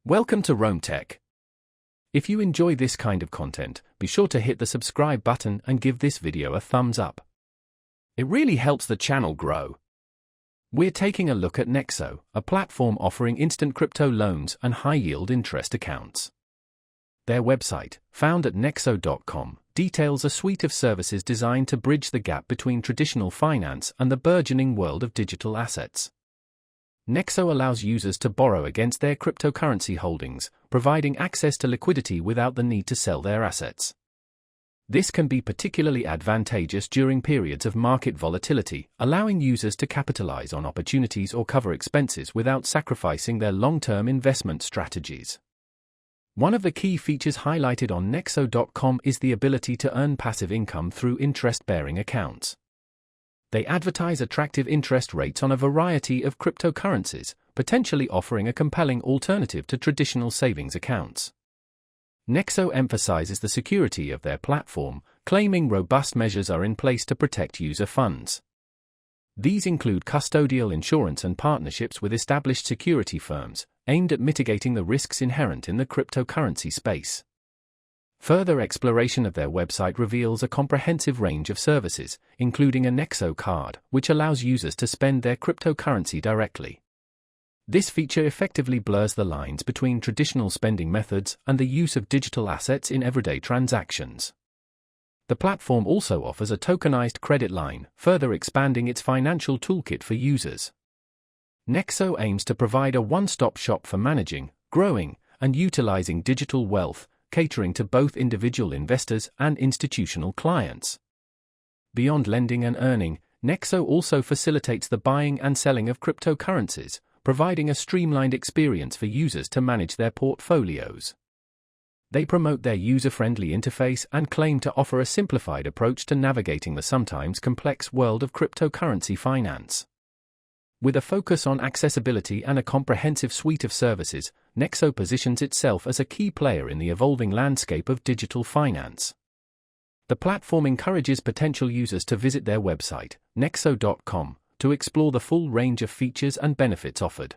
Welcome to Rome Tech. If you enjoy this kind of content, be sure to hit the subscribe button and give this video a thumbs up. It really helps the channel grow. We're taking a look at Nexo, a platform offering instant crypto loans and high-yield interest accounts. Their website, found at nexo.com, details a suite of services designed to bridge the gap between traditional finance and the burgeoning world of digital assets. Nexo allows users to borrow against their cryptocurrency holdings, providing access to liquidity without the need to sell their assets. This can be particularly advantageous during periods of market volatility, allowing users to capitalize on opportunities or cover expenses without sacrificing their long-term investment strategies. One of the key features highlighted on Nexo.com is the ability to earn passive income through interest-bearing accounts. They advertise attractive interest rates on a variety of cryptocurrencies, potentially offering a compelling alternative to traditional savings accounts. Nexo emphasizes the security of their platform, claiming robust measures are in place to protect user funds. These include custodial insurance and partnerships with established security firms, aimed at mitigating the risks inherent in the cryptocurrency space. Further exploration of their website reveals a comprehensive range of services, including a Nexo card, which allows users to spend their cryptocurrency directly. This feature effectively blurs the lines between traditional spending methods and the use of digital assets in everyday transactions. The platform also offers a tokenized credit line, further expanding its financial toolkit for users. Nexo aims to provide a one-stop shop for managing, growing, and utilizing digital wealth, catering to both individual investors and institutional clients. Beyond lending and earning, Nexo also facilitates the buying and selling of cryptocurrencies, providing a streamlined experience for users to manage their portfolios. They promote their user-friendly interface and claim to offer a simplified approach to navigating the sometimes complex world of cryptocurrency finance. With a focus on accessibility and a comprehensive suite of services, Nexo positions itself as a key player in the evolving landscape of digital finance. The platform encourages potential users to visit their website, nexo.com, to explore the full range of features and benefits offered.